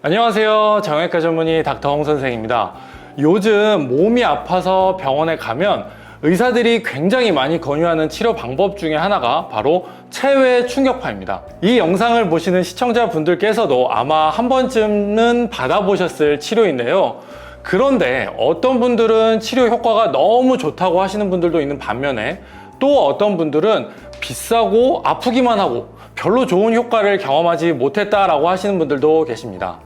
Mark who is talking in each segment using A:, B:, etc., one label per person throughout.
A: 안녕하세요. 정형외과 전문의 닥터홍 선생입니다. 요즘 몸이 아파서 병원에 가면 의사들이 굉장히 많이 권유하는 치료 방법 중에 하나가 바로 체외 충격파입니다. 이 영상을 보시는 시청자분들께서도 아마 한 번쯤은 받아보셨을 치료인데요. 그런데 어떤 분들은 치료 효과가 너무 좋다고 하시는 분들도 있는 반면에 또 어떤 분들은 비싸고 아프기만 하고 별로 좋은 효과를 경험하지 못했다라고 하시는 분들도 계십니다.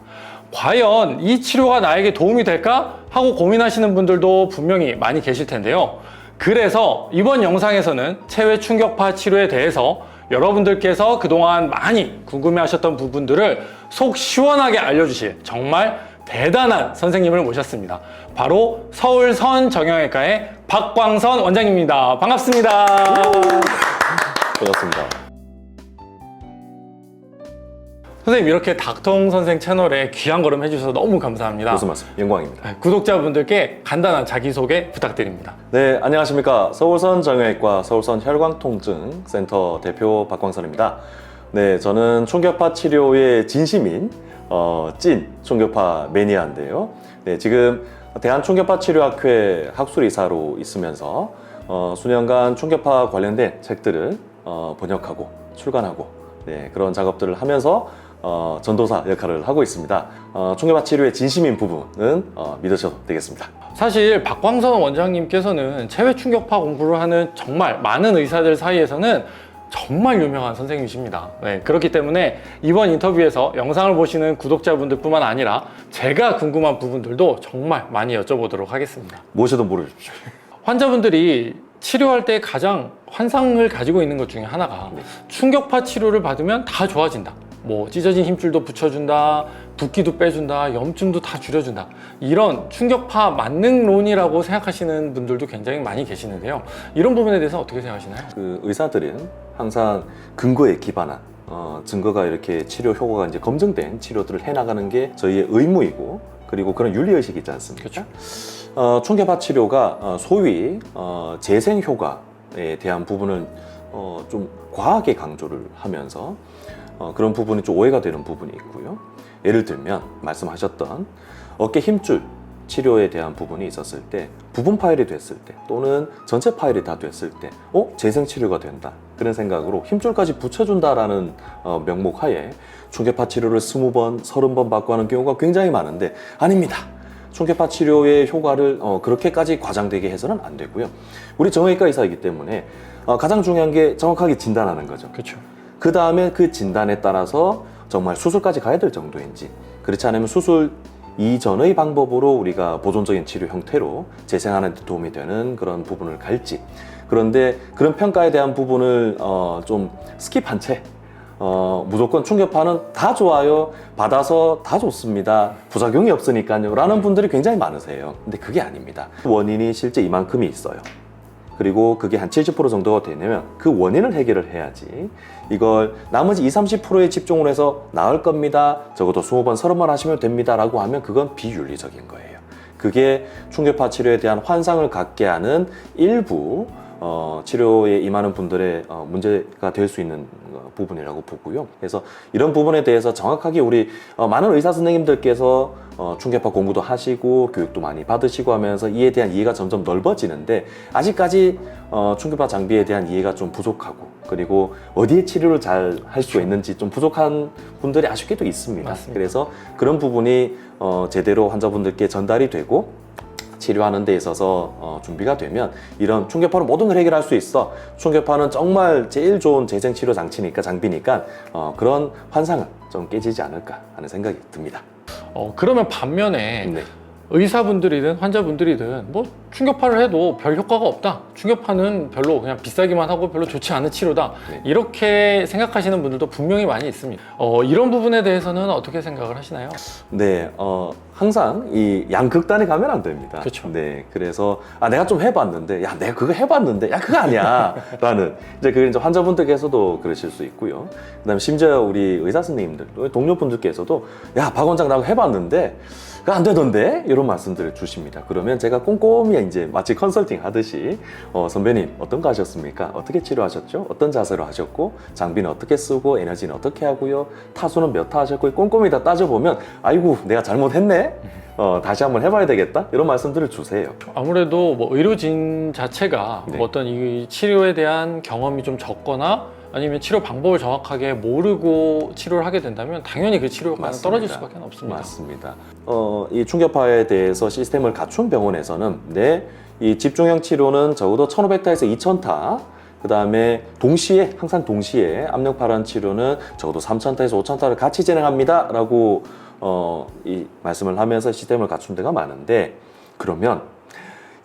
A: 과연 이 치료가 나에게 도움이 될까? 하고 고민하시는 분들도 분명히 많이 계실 텐데요. 그래서 이번 영상에서는 체외 충격파 치료에 대해서 여러분들께서 그동안 많이 궁금해하셨던 부분들을 속 시원하게 알려주실 정말 대단한 선생님을 모셨습니다. 바로 서울선 정형외과의 박광선 원장입니다. 반갑습니다.
B: 반갑습니다.
A: 선생님, 이렇게 닥터홍 선생 채널에 귀한 걸음 해주셔서 너무 감사합니다.
B: 무슨 말씀? 영광입니다.
A: 구독자분들께 간단한 자기소개 부탁드립니다.
B: 네, 안녕하십니까. 서울선 정형외과 서울선 혈관통증센터 대표 박광선입니다. 네, 저는 충격파 치료의 진심인 찐 충격파 매니아인데요. 네, 지금 대한충격파치료학회 학술이사로 있으면서 수년간 충격파 관련된 책들을 번역하고 출간하고 그런 작업들을 하면서 전도사 역할을 하고 있습니다. 충격파 치료의 진심인 부분은 믿으셔도 되겠습니다.
A: 사실 박광선 원장님께서는 체외 충격파 공부를 하는 정말 많은 의사들 사이에서는 정말 유명한 선생님이십니다. 그렇기 때문에 이번 인터뷰에서 영상을 보시는 구독자분들뿐만 아니라 제가 궁금한 부분들도 정말 많이 여쭤보도록 하겠습니다.
B: 무엇이든 물어주십시오.
A: 환자분들이 치료할 때 가장 환상을 가지고 있는 것 중에 하나가 충격파 치료를 받으면 다 좋아진다. 뭐 찢어진 힘줄도 붙여준다, 붓기도 빼준다, 염증도 다 줄여준다. 이런 충격파 만능론이라고 생각하시는 분들도 굉장히 많이 계시는데요. 이런 부분에 대해서 어떻게 생각하시나요?
B: 그 의사들은 항상 근거에 기반한 증거가 이렇게 치료 효과가 이제 검증된 치료들을 해나가는 게 저희의 의무이고, 그리고 그런 윤리의식이 있지 않습니까?
A: 그렇죠.
B: 충격파 치료가 소위 재생 효과에 대한 부분을 좀 과하게 강조를 하면서 그런 부분이 좀 오해가 되는 부분이 있고요. 예를 들면 말씀하셨던 어깨 힘줄 치료에 대한 부분이 있었을 때, 부분 파열이 됐을 때 또는 전체 파열이 다 됐을 때 재생 치료가 된다, 그런 생각으로 힘줄까지 붙여준다라는 명목 하에 충격파 치료를 20번, 30번 받고 하는 경우가 굉장히 많은데, 아닙니다. 충격파 치료의 효과를 그렇게까지 과장되게 해서는 안 되고요. 우리 정형외과 의사이기 때문에 가장 중요한 게 정확하게 진단하는 거죠.
A: 그렇죠.
B: 그 다음에 그 진단에 따라서 정말 수술까지 가야 될 정도인지, 그렇지 않으면 수술 이전의 방법으로 우리가 보존적인 치료 형태로 재생하는 데 도움이 되는 그런 부분을 갈지, 그런데 그런 평가에 대한 부분을 좀 스킵한 채 무조건 충격파는 다 좋아요, 받아서 다 좋습니다, 부작용이 없으니까요 라는 분들이 굉장히 많으세요. 근데 그게 아닙니다. 원인이 실제 이만큼이 있어요. 그리고 그게 한 70% 정도가 되면 그 원인을 해결을 해야지, 이걸 나머지 20-30%에 집중을 해서 나을 겁니다, 적어도 20번, 30번 하시면 됩니다 라고 하면 그건 비윤리적인 거예요. 그게 충격파 치료에 대한 환상을 갖게 하는 일부 치료에 임하는 분들의 문제가 될 수 있는 부분이라고 보고요. 그래서 이런 부분에 대해서 정확하게 우리 많은 의사 선생님들께서 충격파 공부도 하시고 교육도 많이 받으시고 하면서 이에 대한 이해가 점점 넓어지는데, 아직까지 충격파 장비에 대한 이해가 좀 부족하고, 그리고 어디에 치료를 잘 할 수 있는지 좀 부족한 분들이 아쉽게도 있습니다.
A: 맞습니다.
B: 그래서 그런 부분이 제대로 환자분들께 전달이 되고 치료하는 데 있어서 준비가 되면 이런 충격파로 모든 걸 해결할 수 있어, 충격파는 정말 제일 좋은 재생치료 장비니까 그런 환상은 좀 깨지지 않을까 하는 생각이 듭니다.
A: 그러면 반면에
B: 네.
A: 의사분들이든 환자분들이든 뭐 충격파를 해도 별 효과가 없다, 충격파는 별로 그냥 비싸기만 하고 별로 좋지 않은 치료다, 이렇게 생각하시는 분들도 분명히 많이 있습니다. 이런 부분에 대해서는 어떻게 생각을 하시나요?
B: 네, 항상 이 양극단에 가면 안 됩니다.
A: 그렇죠.
B: 네, 그래서 내가 좀 해봤는데, 야, 내가 그거 해봤는데, 야, 그거 아니야, 라는 이제 환자분들께서도 그러실 수 있고요. 그다음에 심지어 우리 의사 선생님들, 동료분들께서도 야, 박 원장 나 해봤는데, 그거 안 되던데? 이런 말씀들을 주십니다. 그러면 제가 꼼꼼히 이제 마치 컨설팅 하듯이 선배님 어떤 거 하셨습니까? 어떻게 치료하셨죠? 어떤 자세로 하셨고 장비는 어떻게 쓰고 에너지는 어떻게 하고요? 타수는 몇 타 하셨고 꼼꼼히 다 따져보면 아이고 내가 잘못했네? 다시 한번 해봐야 되겠다? 이런 말씀들을 주세요.
A: 아무래도 뭐 의료진 자체가
B: 네.
A: 뭐 어떤 이 치료에 대한 경험이 좀 적거나 아니면 치료 방법을 정확하게 모르고 치료를 하게 된다면 당연히 그 치료 효과는
B: 맞습니다.
A: 떨어질 수밖에 없습니다.
B: 맞습니다. 이 충격파에 대해서 시스템을 갖춘 병원에서는 이 집중형 치료는 적어도 1500타에서 2000타, 그 다음에 항상 동시에 압력파란 치료는 적어도 3000타에서 5000타를 같이 진행합니다. 라고 이 말씀을 하면서 시스템을 갖춘 데가 많은데, 그러면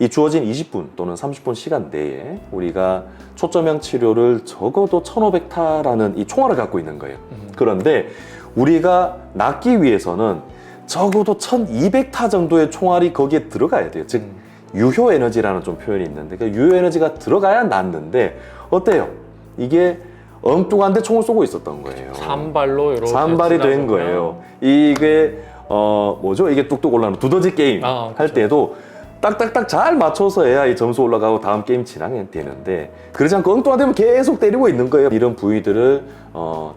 B: 이 주어진 20분 또는 30분 시간 내에 우리가 초점형 치료를 적어도 1500타라는 이 총알을 갖고 있는 거예요. 그런데 우리가 낫기 위해서는 적어도 1200타 정도의 총알이 거기에 들어가야 돼요. 즉 유효 에너지라는 좀 표현이 있는데 그 유효 에너지가 들어가야 낫는데 어때요? 이게 엉뚱한데 총을 쏘고 있었던 거예요.
A: 산발로 이렇게
B: 산발이 된
A: 지나가면
B: 거예요. 이게 뭐죠? 이게 뚝뚝 올라가는 두더지 게임 할
A: 그렇죠.
B: 때도 딱딱딱 잘 맞춰서 해야 이 점수 올라가고 다음 게임 진행이 되는데 그러지 않고 엉뚱하면 계속 때리고 있는 거예요. 이런 부위들을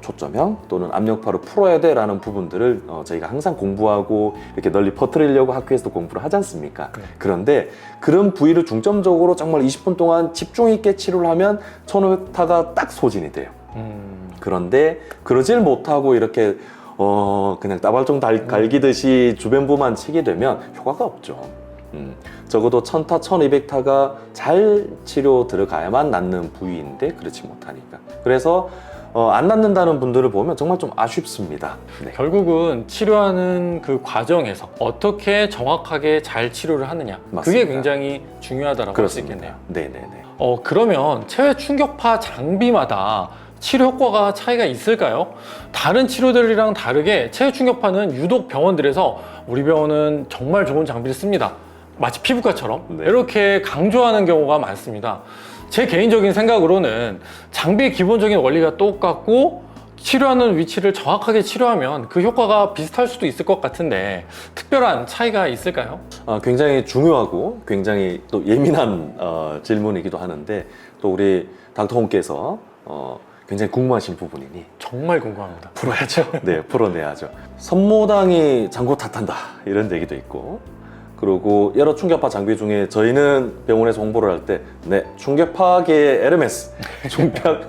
B: 초점형 또는 압력파로 풀어야 돼라는 부분들을 저희가 항상 공부하고 이렇게 널리 퍼뜨리려고 학교에서도 공부를 하지 않습니까?
A: 네.
B: 그런데 그런 부위를 중점적으로 정말 20분 동안 집중 있게 치료를 하면 1500타가 딱 소진이 돼요. 그런데 그러질 못하고 이렇게 그냥 따발총 갈기듯이 주변부만 치게 되면 효과가 없죠. 적어도 1000타, 1200타가 잘 치료 들어가야만 낫는 부위인데 그렇지 못하니까. 그래서 안 낫는다는 분들을 보면 정말 좀 아쉽습니다. 네.
A: 결국은 치료하는 그 과정에서 어떻게 정확하게 잘 치료를 하느냐,
B: 맞습니다.
A: 그게 굉장히 중요하다고 할 수 있겠네요.
B: 네네네.
A: 그러면 체외 충격파 장비마다 치료 효과가 차이가 있을까요? 다른 치료들이랑 다르게 체외 충격파는 유독 병원들에서 우리 병원은 정말 좋은 장비를 씁니다, 마치 피부과처럼
B: 네.
A: 이렇게 강조하는 경우가 많습니다. 제 개인적인 생각으로는 장비의 기본적인 원리가 똑같고 치료하는 위치를 정확하게 치료하면 그 효과가 비슷할 수도 있을 것 같은데 특별한 차이가 있을까요?
B: 굉장히 중요하고 굉장히 또 예민한 질문이기도 하는데 또 우리 닥터 홍께서 굉장히 궁금하신 부분이니
A: 정말 궁금합니다.
B: 풀어야죠. 네, 풀어내야죠. 선모당이 장고 탓한다 이런 얘기도 있고, 그리고 여러 충격파 장비 중에 저희는 병원에서 홍보를 할 때 충격파계의 에르메스,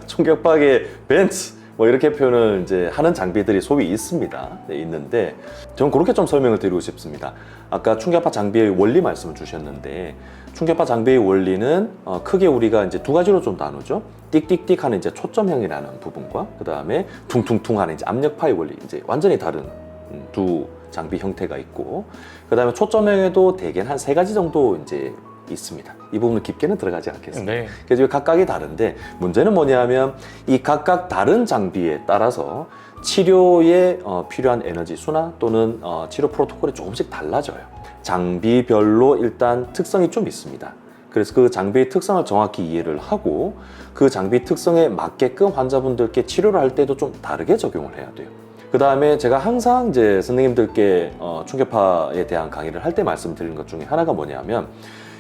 B: 충격파계의 벤츠 뭐 이렇게 표현을 이제 하는 장비들이 소위 있습니다. 네, 있는데 저는 그렇게 좀 설명을 드리고 싶습니다. 아까 충격파 장비의 원리 말씀을 주셨는데 충격파 장비의 원리는 크게 우리가 이제 두 가지로 좀 나누죠. 띡띡띡 하는 이제 초점형이라는 부분과 그 다음에 퉁퉁퉁 하는 이제 압력파의 원리, 이제 완전히 다른 두 장비 형태가 있고, 그 다음에 초점형에도 대개는 한 3가지 정도 이제 있습니다. 이 부분은 깊게는 들어가지 않겠습니다.
A: 네.
B: 그래서 각각이 다른데 문제는 뭐냐면 이 각각 다른 장비에 따라서 치료에 필요한 에너지 수나 또는 치료 프로토콜이 조금씩 달라져요. 장비별로 일단 특성이 좀 있습니다. 그래서 그 장비의 특성을 정확히 이해를 하고 그 장비 특성에 맞게끔 환자분들께 치료를 할 때도 좀 다르게 적용을 해야 돼요. 그 다음에 제가 항상 이제 선생님들께 충격파에 대한 강의를 할 때 말씀드리는 것 중에 하나가 뭐냐면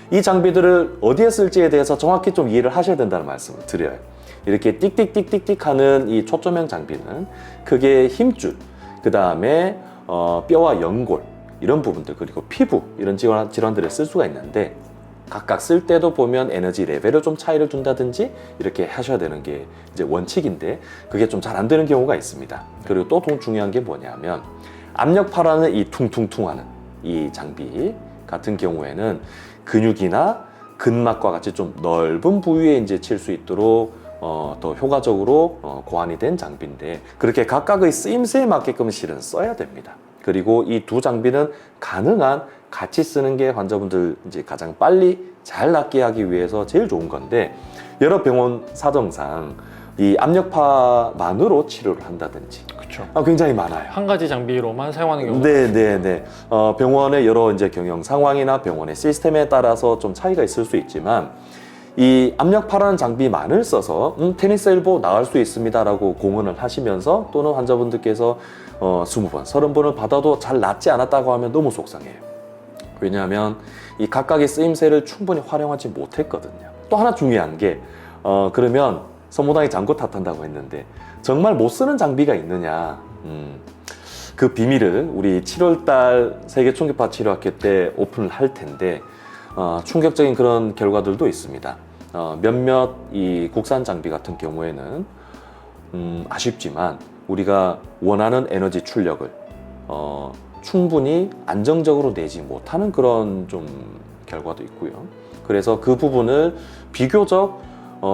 B: 이 장비들을 어디에 쓸지에 대해서 정확히 좀 이해를 하셔야 된다는 말씀을 드려요. 이렇게 띡띡띡띡띡 하는 이 초점형 장비는 크게 힘줄, 그 다음에 뼈와 연골 이런 부분들, 그리고 피부 이런 질환들에 쓸 수가 있는데 각각 쓸 때도 보면 에너지 레벨을 좀 차이를 둔다든지 이렇게 하셔야 되는 게 이제 원칙인데 그게 좀 잘 안 되는 경우가 있습니다. 그리고 또 중요한 게 뭐냐면 압력파라는 이 퉁퉁퉁하는 이 장비 같은 경우에는 근육이나 근막과 같이 좀 넓은 부위에 이제 칠 수 있도록 더 효과적으로 고안이 된 장비인데 그렇게 각각의 쓰임새에 맞게끔 실은 써야 됩니다. 그리고 이 두 장비는 가능한 같이 쓰는 게 환자분들 이제 가장 빨리 잘 낫게 하기 위해서 제일 좋은 건데 여러 병원 사정상 이 압력파만으로 치료를 한다든지
A: 그렇죠.
B: 굉장히 많아요.
A: 한 가지 장비로만 사용하는 경우가
B: 네네네. 병원의 여러 이제 경영 상황이나 병원의 시스템에 따라서 좀 차이가 있을 수 있지만 이 압력파라는 장비만을 써서 테니스 엘보 나을 수 있습니다라고 공언을 하시면서 또는 환자분들께서 20번, 30번을 받아도 잘 낫지 않았다고 하면 너무 속상해요. 왜냐하면 이 각각의 쓰임새를 충분히 활용하지 못했거든요. 또 하나 중요한 게 그러면 선모당이 장고 탓한다고 했는데 정말 못 쓰는 장비가 있느냐, 그 비밀을 우리 7월달 세계 충격파 치료학회 때 오픈을 할 텐데 충격적인 그런 결과들도 있습니다. 몇몇 이 국산 장비 같은 경우에는 아쉽지만 우리가 원하는 에너지 출력을 충분히 안정적으로 내지 못하는 그런 좀 결과도 있고요. 그래서 그 부분을 비교적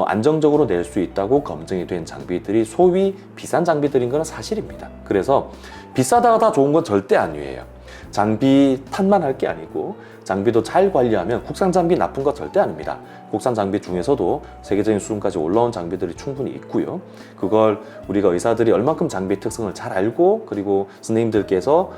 B: 안정적으로 낼 수 있다고 검증이 된 장비들이 소위 비싼 장비들인 건 사실입니다. 그래서 비싸다가 다 좋은 건 절대 아니에요. 장비 탓만 할 게 아니고 장비도 잘 관리하면 국산 장비 나쁜 거 절대 아닙니다. 국산 장비 중에서도 세계적인 수준까지 올라온 장비들이 충분히 있고요. 그걸 우리가 의사들이 얼만큼 장비의 특성을 잘 알고 그리고 선생님들께서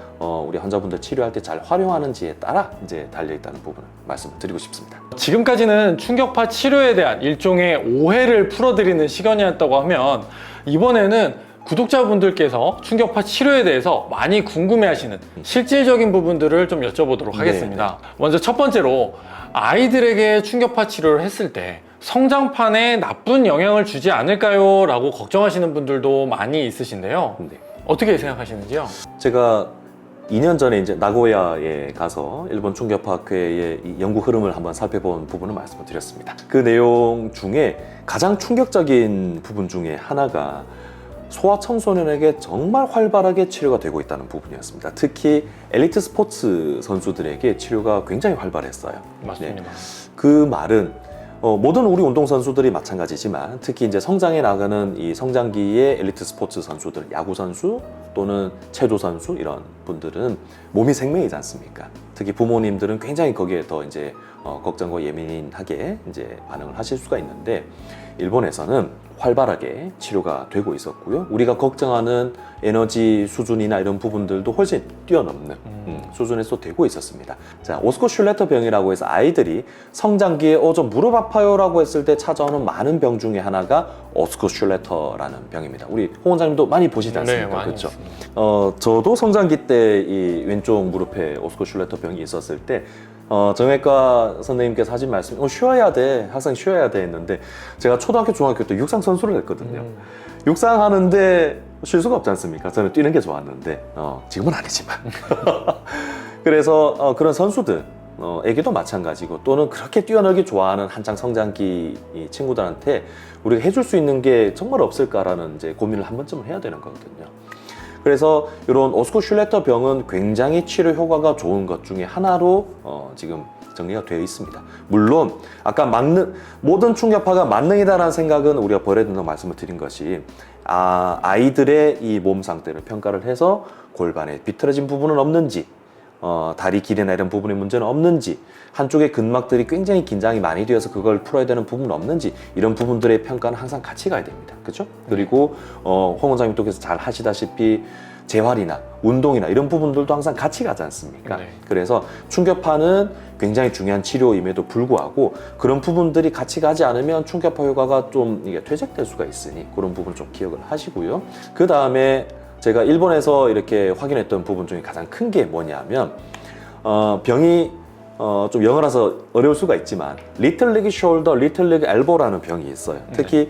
B: 우리 환자분들 치료할 때 잘 활용하는지에 따라 이제 달려있다는 부분을 말씀을 드리고 싶습니다.
A: 지금까지는 충격파 치료에 대한 일종의 오해를 풀어드리는 시간이었다고 하면 이번에는 구독자분들께서 충격파 치료에 대해서 많이 궁금해하시는 실질적인 부분들을 좀 여쭤보도록 하겠습니다. 먼저 첫 번째로 아이들에게 충격파 치료를 했을 때 성장판에 나쁜 영향을 주지 않을까요? 라고 걱정하시는 분들도 많이 있으신데요. 어떻게 생각하시는지요?
B: 제가 2년 전에 이제 나고야에 가서 일본 충격파학회의 이 연구 흐름을 한번 살펴본 부분을 말씀을 드렸습니다. 그 내용 중에 가장 충격적인 부분 중에 하나가 소아청소년에게 정말 활발하게 치료가 되고 있다는 부분이었습니다. 특히 엘리트 스포츠 선수들에게 치료가 굉장히 활발했어요.
A: 맞습니다.
B: 그 말은 모든 우리 운동선수들이 마찬가지지만 특히 이제 성장해 나가는 이 성장기의 엘리트 스포츠 선수들, 야구 선수 또는 체조 선수 이런 분들은 몸이 생명이지 않습니까? 특히 부모님들은 굉장히 거기에 더 이제 걱정과 예민하게 이제 반응을 하실 수가 있는데 일본에서는 활발하게 치료가 되고 있었고요. 우리가 걱정하는 에너지 수준이나 이런 부분들도 훨씬 뛰어넘는 수준에서 되고 있었습니다. 자, 오스코 슐레터 병이라고 해서 아이들이 성장기에 좀 무릎 아파요라고 했을 때 찾아오는 많은 병 중에 하나가 오스코 슐레터라는 병입니다. 우리 홍 원장님도 많이 보시지 않습니까?
A: 네, 많이
B: 그렇죠?
A: 있습니다.
B: 저도 성장기 때 이 왼쪽 무릎에 오스코 슐레터 병이 있었을 때 정형외과 선생님께서 하신 말씀이 쉬어야 돼, 학생 쉬어야 돼 했는데 제가 초등학교, 중학교 때 육상 선수를 했거든요. 육상 하는데 쉴 수가 없지 않습니까? 저는 뛰는 게 좋았는데 지금은 아니지만 그래서 그런 선수들 에게도 마찬가지고 또는 그렇게 뛰어놀기 좋아하는 한창 성장기 이 친구들한테 우리가 해줄 수 있는 게 정말 없을까라는 이제 고민을 한 번쯤은 해야 되는 거거든요. 그래서 이런 오스코 슐레터 병은 굉장히 치료 효과가 좋은 것 중에 하나로 지금 정리가 되어 있습니다. 물론 아까 모든 충격파가 만능이다라는 생각은 우리가 버려야 된다고 말씀을 드린 것이 아이들의 이 몸 상태를 평가를 해서 골반에 비틀어진 부분은 없는지 다리 길이나 이런 부분의 문제는 없는지 한쪽의 근막들이 굉장히 긴장이 많이 되어서 그걸 풀어야 되는 부분은 없는지 이런 부분들의 평가는 항상 같이 가야 됩니다. 그렇죠? 그리고 홍 원장님께서 잘 하시다시피 재활이나 운동이나 이런 부분들도 항상 같이 가지 않습니까?
A: 네.
B: 그래서 충격파는 굉장히 중요한 치료임에도 불구하고 그런 부분들이 같이 가지 않으면 충격파 효과가 좀 이게 퇴색될 수가 있으니 그런 부분 좀 기억을 하시고요. 그 다음에 제가 일본에서 이렇게 확인했던 부분 중에 가장 큰 게 뭐냐면 병이 좀 영어라서 어려울 수가 있지만 리틀 리그 숄더, 리틀 리그 엘보라는 병이 있어요. 특히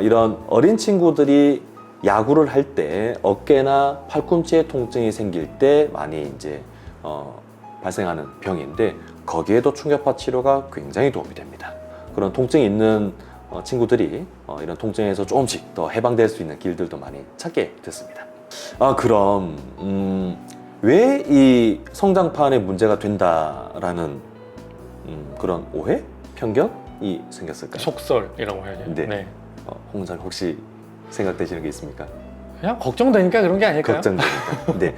B: 이런 어린 친구들이 야구를 할 때 어깨나 팔꿈치에 통증이 생길 때 많이 이제 발생하는 병인데 거기에도 충격파 치료가 굉장히 도움이 됩니다. 그런 통증이 있는 친구들이 이런 통증에서 조금씩 더 해방될 수 있는 길들도 많이 찾게 됐습니다. 그럼 왜 이 성장판에 문제가 된다라는 그런 오해? 편견이 생겼을까요?
A: 속설이라고 해야죠.
B: 네. 홍 원장님 혹시 생각되시는 게 있습니까?
A: 그냥 걱정되니까 그런 게 아닐까요?
B: 걱정되니까. 네.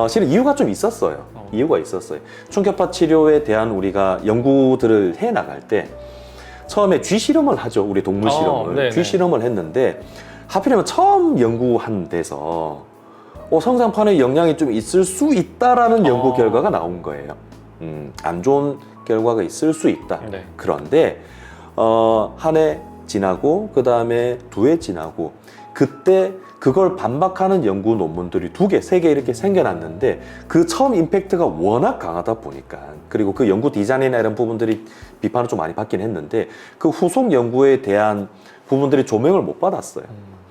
B: 실은 이유가 좀 있었어요. 이유가 있었어요. 충격파 치료에 대한 우리가 연구들을 해 나갈 때 처음에 쥐 실험을 하죠. 우리 동물 실험을. 쥐 실험을 했는데 하필이면 처음 연구한 데서 성장판에 영향이 좀 있을 수 있다라는 연구 결과가 나온 거예요. 안 좋은 결과가 있을 수 있다.
A: 네.
B: 그런데 한 해 지나고 그 다음에 2해 지나고 그때 그걸 반박하는 연구 논문들이 2개, 3개 이렇게 생겨났는데 그 처음 임팩트가 워낙 강하다 보니까 그리고 그 연구 디자인이나 이런 부분들이 비판을 좀 많이 받긴 했는데 그 후속 연구에 대한 부분들이 조명을 못 받았어요.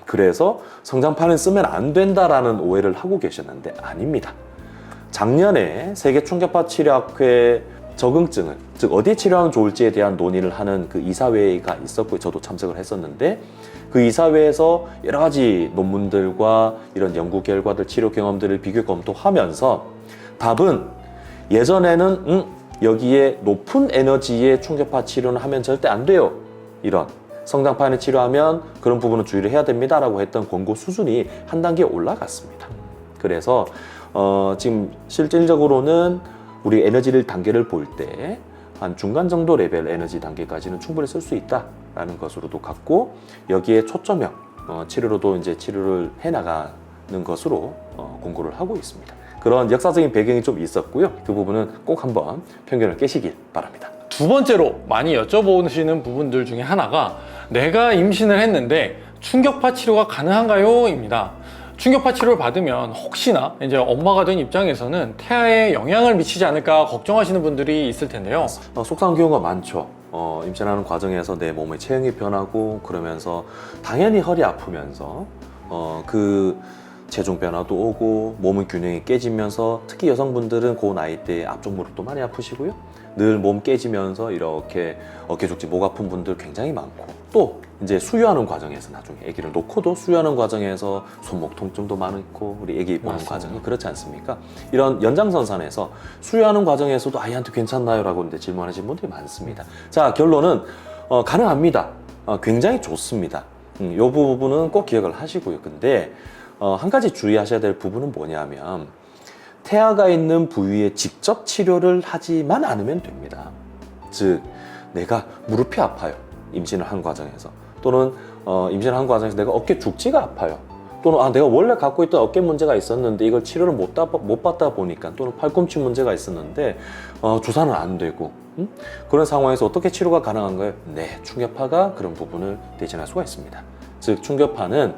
B: 그래서 성장판을 쓰면 안 된다라는 오해를 하고 계셨는데 아닙니다. 작년에 세계 충격파 치료학회 적응증을, 즉 어디에 치료하면 좋을지에 대한 논의를 하는 그 이사회가 있었고 저도 참석을 했었는데 그 이사회에서 여러 가지 논문들과 이런 연구 결과들, 치료 경험들을 비교 검토하면서 답은 예전에는 여기에 높은 에너지의 충격파 치료는 하면 절대 안 돼요. 이런 성장판을 치료하면 그런 부분은 주의를 해야 됩니다 라고 했던 권고 수준이 한 단계 올라갔습니다. 그래서 지금 실질적으로는 우리 에너지를 단계를 볼 때 한 중간 정도 레벨 에너지 단계까지는 충분히 쓸 수 있다라는 것으로도 갖고 여기에 초점형 치료로도 이제 치료를 해 나가는 것으로 공고를 하고 있습니다. 그런 역사적인 배경이 좀 있었고요. 그 부분은 꼭 한번 편견을 깨시길 바랍니다.
A: 두 번째로 많이 여쭤보시는 부분들 중에 하나가 내가 임신을 했는데 충격파 치료가 가능한가요? 입니다. 충격파 치료를 받으면 혹시나 이제 엄마가 된 입장에서는 태아에 영향을 미치지 않을까 걱정하시는 분들이 있을 텐데요.
B: 속상한 경우가 많죠. 임신하는 과정에서 내 몸의 체형이 변하고 그러면서 당연히 허리 아프면서 그 체중 변화도 오고 몸의 균형이 깨지면서 특히 여성분들은 그 나이 때 앞쪽 무릎도 많이 아프시고요. 늘 몸 깨지면서 이렇게 어깨 죽지 목 아픈 분들 굉장히 많고 또 이제 수유하는 과정에서 나중에 아기를 놓고도 수유하는 과정에서 손목 통증도 많고 우리 아기 보는 과정이 그렇지 않습니까? 이런 연장선상에서 수유하는 과정에서도 아이한테 괜찮나요? 라고 질문하시는 분들이 많습니다. 자, 결론은 가능합니다. 굉장히 좋습니다. 이 부분은 꼭 기억을 하시고요. 근데 한 가지 주의하셔야 될 부분은 뭐냐면 태아가 있는 부위에 직접 치료를 하지만 않으면 됩니다. 즉 내가 무릎이 아파요. 임신을 한 과정에서 또는 임신을 한 과정에서 내가 어깨 죽지가 아파요. 또는 내가 원래 갖고 있던 어깨 문제가 있었는데 이걸 치료를 못 받다 보니까 또는 팔꿈치 문제가 있었는데 주사는 안 되고 그런 상황에서 어떻게 치료가 가능한가요? 네, 충격파가 그런 부분을 대신할 수가 있습니다. 즉 충격파는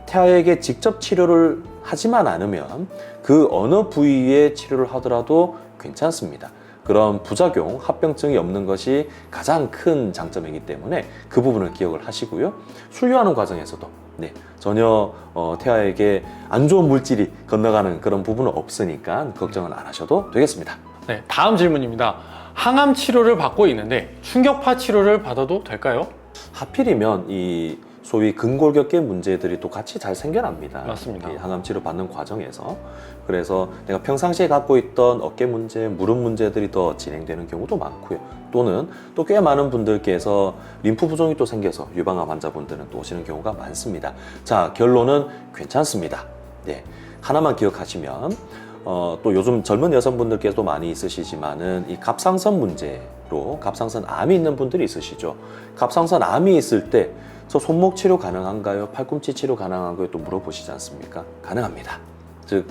B: 태아에게 직접 치료를 하지만 않으면 그 어느 부위에 치료를 하더라도 괜찮습니다. 그런 부작용, 합병증이 없는 것이 가장 큰 장점이기 때문에 그 부분을 기억을 하시고요. 수유하는 과정에서도 전혀 태아에게 안 좋은 물질이 건너가는 그런 부분은 없으니까 걱정은 안 하셔도 되겠습니다.
A: 네, 다음 질문입니다. 항암 치료를 받고 있는데 충격파 치료를 받아도 될까요?
B: 하필이면 이 소위 근골격계 문제들이 또 같이 잘 생겨납니다.
A: 맞습니다.
B: 항암 치료 받는 과정에서. 그래서 내가 평상시에 갖고 있던 어깨 문제, 무릎 문제들이 더 진행되는 경우도 많고요. 또는 또 꽤 많은 분들께서 림프 부종이 또 생겨서 유방암 환자분들은 또 오시는 경우가 많습니다. 자, 결론은 괜찮습니다. 네, 하나만 기억하시면 또 요즘 젊은 여성분들께서도 많이 있으시지만은 이 갑상선 문제로 갑상선 암이 있는 분들이 있으시죠. 갑상선 암이 있을 때 저 손목 치료 가능한가요? 팔꿈치 치료 가능한가요? 또 물어보시지 않습니까? 가능합니다. 즉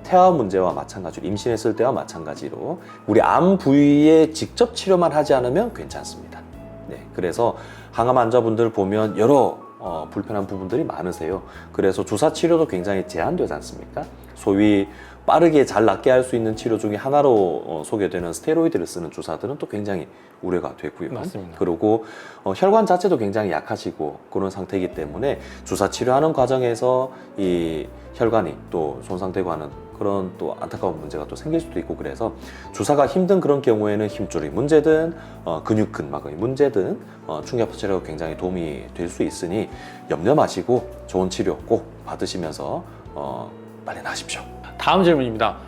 B: 태아 문제와 마찬가지로 임신했을 때와 마찬가지로 우리 암 부위에 직접 치료만 하지 않으면 괜찮습니다. 네, 그래서 항암 환자분들 보면 여러 불편한 부분들이 많으세요. 그래서 주사 치료도 굉장히 제한되지 않습니까? 소위 빠르게 잘 낫게 할 수 있는 치료 중에 하나로 소개되는 스테로이드를 쓰는 주사들은 또 굉장히 우려가 되고요.
A: 맞습니다.
B: 그리고 혈관 자체도 굉장히 약하시고 그런 상태이기 때문에 주사 치료하는 과정에서 이 혈관이 또 손상되고 하는 그런 또 안타까운 문제가 또 생길 수도 있고 그래서 주사가 힘든 그런 경우에는 힘줄의 문제든 근육 근막의 문제든 충격파 치료가 굉장히 도움이 될 수 있으니 염려 마시고 좋은 치료 꼭 받으시면서 빨리 나으십시오.
A: 다음 질문입니다.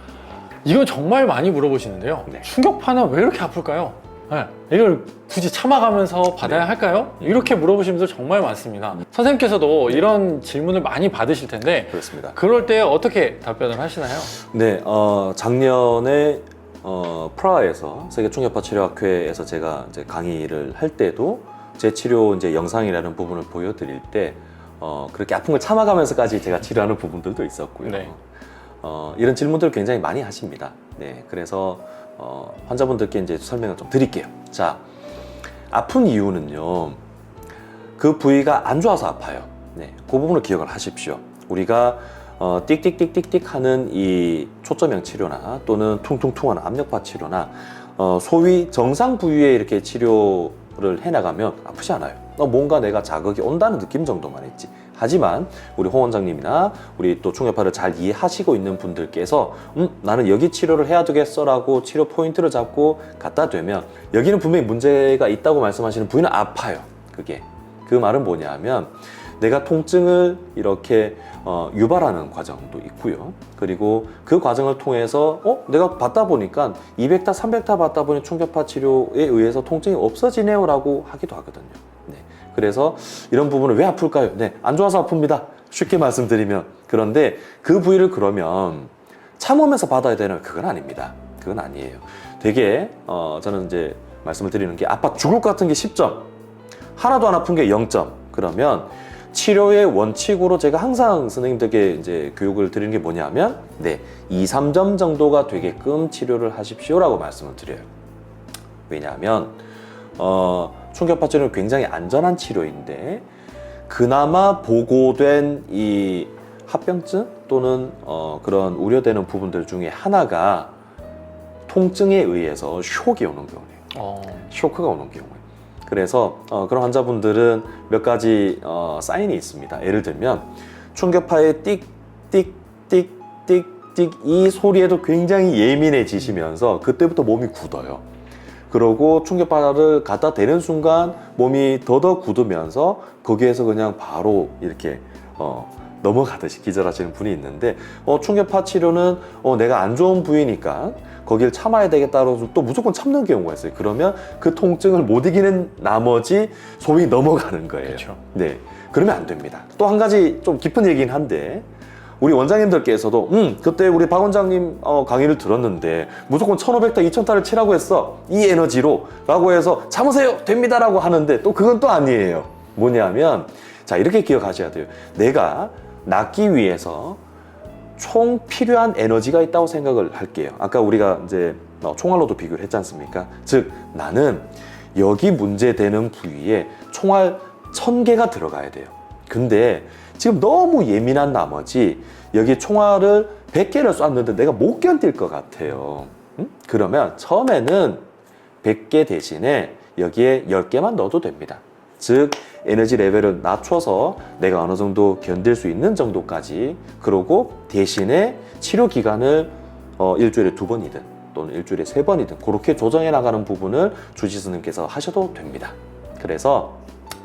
A: 이건 정말 많이 물어보시는데요.
B: 네.
A: 충격파는 왜 이렇게 아플까요? 네. 이걸 굳이 참아가면서 받아야 할까요? 이렇게 물어보시는 분들 정말 많습니다. 선생님께서도 이런 질문을 많이 받으실 텐데
B: 그렇습니다.
A: 그럴 때 어떻게 답변을 하시나요?
B: 네, 작년에 프라하에서 세계 충격파 치료학회에서 제가 이제 강의를 할 때도 제 치료 이제 영상이라는 부분을 보여드릴 때 그렇게 아픈 걸 참아가면서까지 제가 치료하는 부분들도 있었고요.
A: 네.
B: 이런 질문들을 굉장히 많이 하십니다. 네, 그래서 환자분들께 이제 설명을 좀 드릴게요. 자, 아픈 이유는요, 그 부위가 안 좋아서 아파요. 네, 그 부분을 기억을 하십시오. 우리가 띡띡띡띡띡 하는 이 초점형 치료나 또는 퉁퉁퉁한 압력파 치료나 소위 정상 부위에 이렇게 치료를 해나가면 아프지 않아요. 뭔가 내가 자극이 온다는 느낌 정도만 있지. 하지만 우리 홍 원장님이나 우리 또 충격파를 잘 이해하시고 있는 분들께서 나는 여기 치료를 해야 되겠어 라고 치료 포인트를 잡고 갖다 대면 여기는 분명히 문제가 있다고 말씀하시는 부위는 아파요. 그게 그 말은 뭐냐면 내가 통증을 이렇게 유발하는 과정도 있고요. 그리고 그 과정을 통해서 내가 받다 보니까 200타, 300타 받다 보니 충격파 치료에 의해서 통증이 없어지네요 라고 하기도 하거든요. 네. 그래서 이런 부분은 왜 아플까요? 네, 안 좋아서 아픕니다. 쉽게 말씀드리면. 그런데 그 부위를 그러면 참으면서 받아야 되는 그건 아닙니다. 그건 아니에요. 되게 저는 이제 말씀을 드리는 게 아파 죽을 것 같은 게 10점, 하나도 안 아픈 게 0점. 그러면 치료의 원칙으로 제가 항상 선생님들께 이제 교육을 드리는 게 뭐냐면 2, 3점 정도가 되게끔 치료를 하십시오라고 말씀을 드려요. 왜냐하면 충격파 치료는 굉장히 안전한 치료인데 그나마 보고된 이 합병증 또는 그런 우려되는 부분들 중에 하나가 통증에 의해서 쇼크가 오는 경우예요. 쇼크가 오는 경우예요. 그래서 그런 환자분들은 몇 가지 사인이 있습니다. 예를 들면 충격파의 띡띡띡띡띡 이 소리에도 굉장히 예민해지시면서 그때부터 몸이 굳어요. 그러고 충격파를 갖다 대는 순간 몸이 더더 굳으면서 거기에서 그냥 바로 이렇게 넘어가듯이 기절하시는 분이 있는데 충격파 치료는 내가 안 좋은 부위니까 거길 참아야 되겠다고 또 무조건 참는 경우가 있어요. 그러면 그 통증을 못 이기는 나머지 소위 넘어가는 거예요.
A: 그렇죠.
B: 네, 그러면 안 됩니다. 또 한 가지 좀 깊은 얘기긴 한데 우리 원장님들께서도 그때 우리 박 원장님 강의를 들었는데 무조건 1500타, 2000타를 치라고 했어. 이 에너지로 라고 해서 참으세요. 됩니다. 라고 하는데 또 그건 또 아니에요. 뭐냐면 자, 이렇게 기억하셔야 돼요. 내가 낫기 위해서 총 필요한 에너지가 있다고 생각을 할게요. 아까 우리가 이제 총알로도 비교를 했지 않습니까? 즉 나는 여기 문제되는 부위에 총알 1000개가 들어가야 돼요. 근데 지금 너무 예민한 나머지 여기 총알을 100개를 쐈는데 내가 못 견딜 것 같아요. 그러면 처음에는 100개 대신에 여기에 10개만 넣어도 됩니다. 즉 에너지 레벨을 낮춰서 내가 어느 정도 견딜 수 있는 정도까지, 그러고 대신에 치료 기간을 일주일에 2번이든 또는 일주일에 3번이든 그렇게 조정해 나가는 부분을 주治師님께서 하셔도 됩니다. 그래서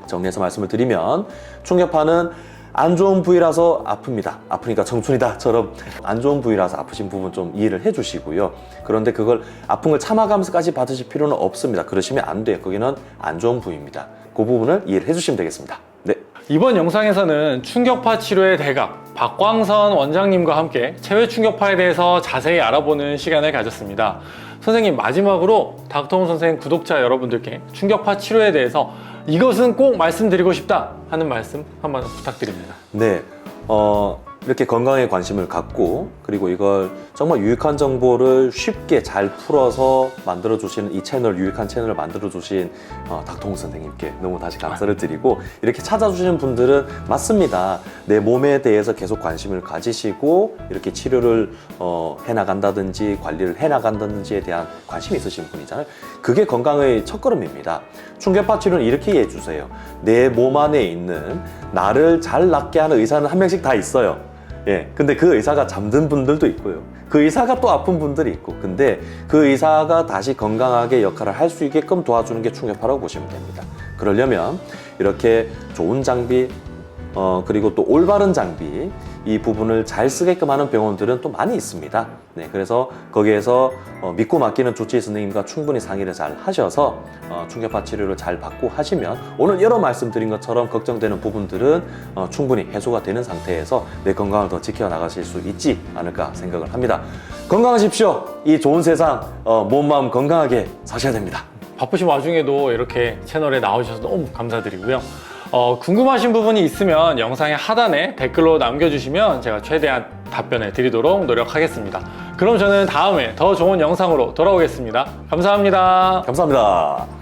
B: 정리해서 말씀을 드리면 충격파는 안 좋은 부위라서 아픕니다. 아프니까 청춘이다처럼 안 좋은 부위라서 아프신 부분 좀 이해를 해주시고요. 그런데 그걸 아픈 걸 참아가면서까지 받으실 필요는 없습니다. 그러시면 안 돼요. 거기는 안 좋은 부위입니다. 그 부분을 이해를 해주시면 되겠습니다. 네.
A: 이번 영상에서는 충격파 치료의 대가 박광선 원장님과 함께 체외 충격파에 대해서 자세히 알아보는 시간을 가졌습니다. 선생님, 마지막으로 닥터홍 선생 구독자 여러분들께 충격파 치료에 대해서 이것은 꼭 말씀드리고 싶다 하는 말씀 한번 부탁드립니다.
B: 네, 이렇게 건강에 관심을 갖고 그리고 이걸 정말 유익한 정보를 쉽게 잘 풀어서 만들어주시는 이 채널, 유익한 채널을 만들어주신 닥터홍 선생님께 너무 다시 감사를 드리고, 이렇게 찾아주시는 분들은 맞습니다. 내 몸에 대해서 계속 관심을 가지시고 이렇게 치료를 해나간다든지 관리를 해나간다든지에 대한 관심이 있으신 분이잖아요. 그게 건강의 첫걸음입니다. 충격파 치료는 이렇게 이해해 주세요. 내 몸 안에 있는 나를 잘 낫게 하는 의사는 한 명씩 다 있어요. 예, 근데 그 의사가 잠든 분들도 있고요. 그 의사가 또 아픈 분들이 있고, 근데 그 의사가 다시 건강하게 역할을 할 수 있게끔 도와주는 게 충격파라고 보시면 됩니다. 그러려면 이렇게 좋은 장비, 그리고 또 올바른 장비, 이 부분을 잘 쓰게끔 하는 병원들은 또 많이 있습니다. 네, 그래서 거기에서 믿고 맡기는 주치의 선생님과 충분히 상의를 잘 하셔서 충격파 치료를 잘 받고 하시면 오늘 여러 말씀드린 것처럼 걱정되는 부분들은 충분히 해소가 되는 상태에서 내 건강을 더 지켜나가실 수 있지 않을까 생각을 합니다. 건강하십시오. 이 좋은 세상 몸, 마음 건강하게 사셔야 됩니다.
A: 바쁘신 와중에도 이렇게 채널에 나오셔서 너무 감사드리고요. 궁금하신 부분이 있으면 영상의 하단에 댓글로 남겨주시면 제가 최대한 답변해 드리도록 노력하겠습니다. 그럼 저는 다음에 더 좋은 영상으로 돌아오겠습니다. 감사합니다.
B: 감사합니다.